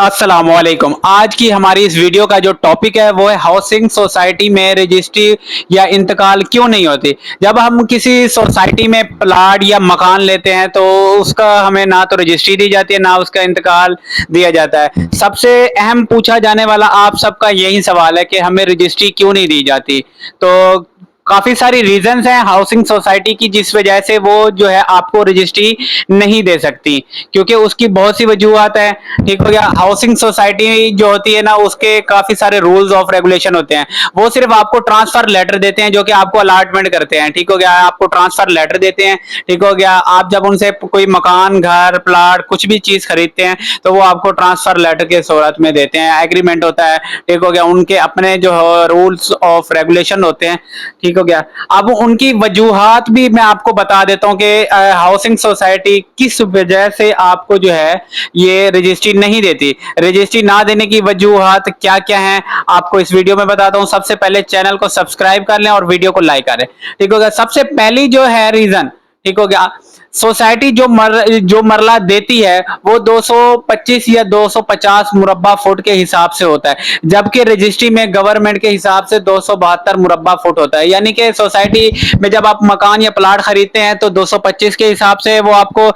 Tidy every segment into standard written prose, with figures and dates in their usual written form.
अस्सलामुअलैकुम। आज की हमारी इस वीडियो का जो टॉपिक है वो है हाउसिंग सोसाइटी में रजिस्ट्री या इंतकाल क्यों नहीं होती। जब हम किसी सोसाइटी में प्लाट या मकान लेते हैं तो उसका हमें ना तो रजिस्ट्री दी जाती है ना उसका इंतकाल दिया जाता है। सबसे अहम पूछा जाने वाला आप सबका यही सवाल है कि हमें रजिस्ट्री क्यों नहीं दी जाती। तो काफी सारी रीजंस हैं हाउसिंग सोसाइटी की जिस वजह से वो जो है आपको रजिस्ट्री नहीं दे सकती, क्योंकि उसकी बहुत सी वजूहत है। ठीक हो गया। हाउसिंग सोसाइटी जो होती है ना उसके काफी सारे रूल्स ऑफ रेगुलेशन होते हैं। वो सिर्फ आपको ट्रांसफर लेटर देते हैं जो कि आपको अलॉटमेंट करते हैं। ठीक हो गया। आपको ट्रांसफर लेटर देते हैं। ठीक हो गया। आप जब उनसे कोई मकान घर प्लाट कुछ भी चीज खरीदते हैं तो वो आपको ट्रांसफर लेटर के सूरत में देते हैं। एग्रीमेंट होता है। ठीक हो गया। उनके अपने जो रूल्स ऑफ रेगुलेशन होते हैं। ठीक हो गया। अब उनकी वजूहात भी मैं आपको बता देता हूं कि हाउसिंग सोसाइटी किस वजह से आपको जो है ये रजिस्ट्री नहीं देती। रजिस्ट्री ना देने की वजूहात क्या क्या हैं आपको इस वीडियो में बताता हूं। सबसे पहले चैनल को सब्सक्राइब कर लें और वीडियो को लाइक करें। ठीक हो गया। सबसे पहली जो है रीजन, ठीक हो गया, सोसाइटी जो मरला देती है वो 225 या 250 मुरब्बा फुट के हिसाब से होता है, जबकि रजिस्ट्री में गवर्नमेंट के हिसाब से 272 मुरब्बा फुट होता है। यानी कि सोसाइटी में जब आप मकान या प्लाट खरीदते हैं तो 225 के हिसाब से वो आपको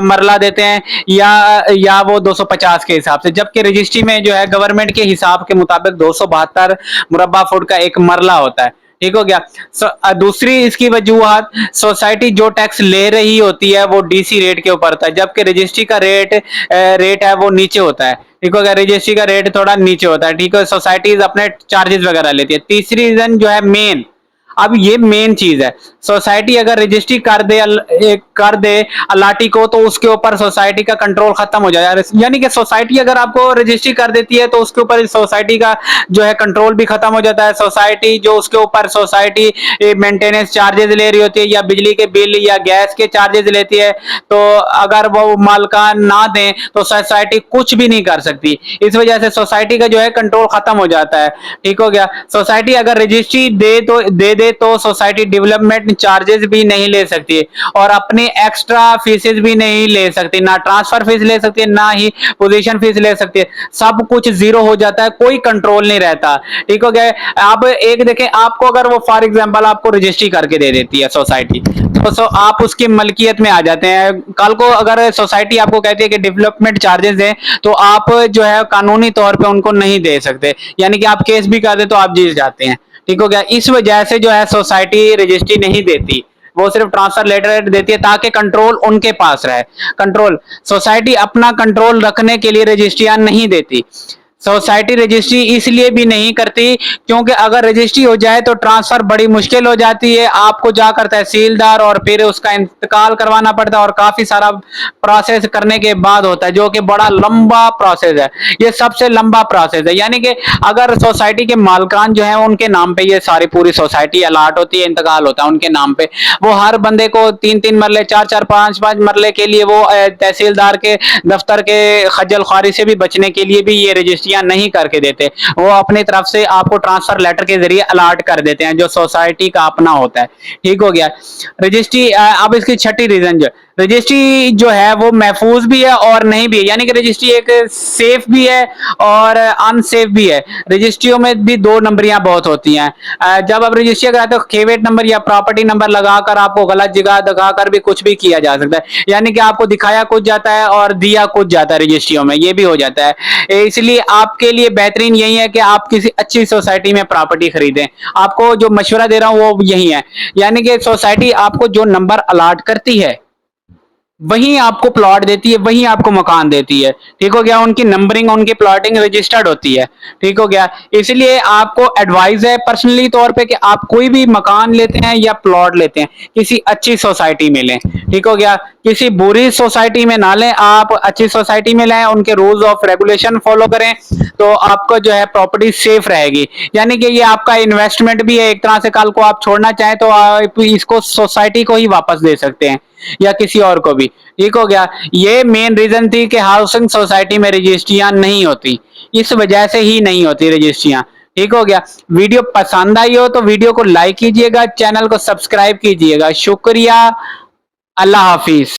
मरला देते हैं या वो 250 के हिसाब से, जबकि रजिस्ट्री में जो है गवर्नमेंट के हिसाब के मुताबिक 272 मुरब्बा फुट का एक मरला होता है। ठीक हो गया। दूसरी इसकी वजूहत, सोसाइटी जो टैक्स ले रही होती है वो डीसी रेट के ऊपर होता है, जबकि रजिस्ट्री का रेट है वो नीचे होता है। ठीक हो गया। रजिस्ट्री का रेट थोड़ा नीचे होता है। ठीक है। सोसाइटीज अपने चार्जेस वगैरह लेती है। तीसरी रीजन जो है मेन, अब ये मेन चीज है, सोसाइटी अगर रजिस्ट्री कर दे अलाटी को तो उसके ऊपर सोसाइटी का कंट्रोल खत्म हो जाए। यानी कि सोसाइटी अगर आपको रजिस्ट्री कर देती है तो उसके ऊपर सोसाइटी का जो है कंट्रोल भी खत्म हो जाता है। सोसाइटी जो उसके ऊपर सोसाइटी मेंटेनेंस चार्जेस ले रही होती है या बिजली के बिल या गैस के चार्जेस लेती है, तो अगर वो मालकान ना दें तो सोसाइटी कुछ भी नहीं कर सकती। इस वजह से सोसाइटी का जो है कंट्रोल खत्म हो जाता है। ठीक हो गया। सोसाइटी अगर रजिस्ट्री दे तो सोसाइटी डेवलपमेंट चार्जेस भी नहीं ले सकती है और अपनी एक्स्ट्रा फीसेस भी नहीं ले सकती, ना ट्रांसफर फीस ले सकती है ना ही पोजीशन फीस ले सकती है। सब कुछ जीरो हो जाता है, कोई कंट्रोल नहीं रहता। ठीक हो गया। आप एक देखें, आपको अगर वो फॉर एग्जांपल आपको रजिस्ट्री करके दे देती है सोसाइटी, तो आप उसकी मलकियत में आ जाते हैं। कल को अगर सोसाइटी आपको कहती है कि डेवलपमेंट चार्जेस दें तो आप जो है कानूनी तौर पे उनको नहीं दे सकते, यानी कि आप केस भी कर दे तो आप जीत जाते हैं। ठीक हो गया। इस वजह से जो है सोसाइटी रजिस्ट्री नहीं देती, वो सिर्फ ट्रांसफर लेटर देती है ताकि कंट्रोल उनके पास रहे। कंट्रोल सोसाइटी अपना कंट्रोल रखने के लिए रजिस्ट्रियां नहीं देती। सोसाइटी रजिस्ट्री इसलिए भी नहीं करती क्योंकि अगर रजिस्ट्री हो जाए तो ट्रांसफर बड़ी मुश्किल हो जाती है। आपको जाकर तहसीलदार और फिर उसका इंतकाल करवाना पड़ता है और काफी सारा प्रोसेस करने के बाद होता है, जो कि बड़ा लंबा प्रोसेस है। ये सबसे लंबा प्रोसेस है। यानी कि अगर सोसाइटी के मालकान जो है उनके नाम पे ये सारी पूरी सोसाइटी अलाट होती है, इंतकाल होता है उनके नाम पे, वो हर बंदे को 3-3 मरले 4-4 5-5 मरले के लिए वो तहसीलदार के दफ्तर के खज्जल ख्वारी से भी बचने के लिए भी ये रजिस्ट्री नहीं करके देते। वो अपनी तरफ से आपको ट्रांसफर लेटर के जरिए अलाट कर देते हैं जो सोसाइटी का अपना होता है। ठीक हो गया। रजिस्ट्री अब इसकी छठी रीजन, जो रजिस्ट्री जो है वो महफूज भी है और नहीं भी है। यानी कि रजिस्ट्री एक सेफ भी है और अनसेफ भी है। रजिस्ट्रियों में भी दो नंबरियां बहुत होती हैं। जब आप रजिस्ट्री कराते हो खेवेट नंबर या प्रॉपर्टी नंबर लगाकर आपको गलत जगह दिखाकर भी कुछ भी किया जा सकता है। यानी कि आपको दिखाया कुछ जाता है और दिया कुछ जाता है, रजिस्ट्रियों में ये भी हो जाता है। इसलिए आपके लिए बेहतरीन यही है कि आप किसी अच्छी सोसाइटी में प्रॉपर्टी खरीदें। आपको जो मशवरा दे रहा हूं वो यही है। यानी कि सोसाइटी आपको जो नंबर अलाट करती है वहीं आपको प्लॉट देती है, वहीं आपको मकान देती है। ठीक हो गया। उनकी नंबरिंग उनकी प्लॉटिंग रजिस्टर्ड होती है। ठीक हो गया। इसलिए आपको एडवाइस है पर्सनली तौर पे कि आप कोई भी मकान लेते हैं या प्लॉट लेते हैं किसी अच्छी सोसाइटी में लें। ठीक हो गया। किसी बुरी सोसाइटी में ना लें, आप अच्छी सोसाइटी में लें, उनके रूल्स ऑफ रेगुलेशन फॉलो करें तो आपको जो है प्रॉपर्टी सेफ रहेगी। यानी कि ये आपका इन्वेस्टमेंट भी है एक तरह से। कल को आप छोड़ना चाहें तो आप इसको सोसाइटी को ही वापस दे सकते हैं या किसी और को भी। ठीक हो गया। ये मेन रीजन थी कि हाउसिंग सोसाइटी में रजिस्ट्रियां नहीं होती, इस वजह से ही नहीं होती रजिस्ट्रियां। ठीक हो गया। वीडियो पसंद आई हो तो वीडियो को लाइक कीजिएगा, चैनल को सब्सक्राइब कीजिएगा। शुक्रिया। अल्लाह हाफिज।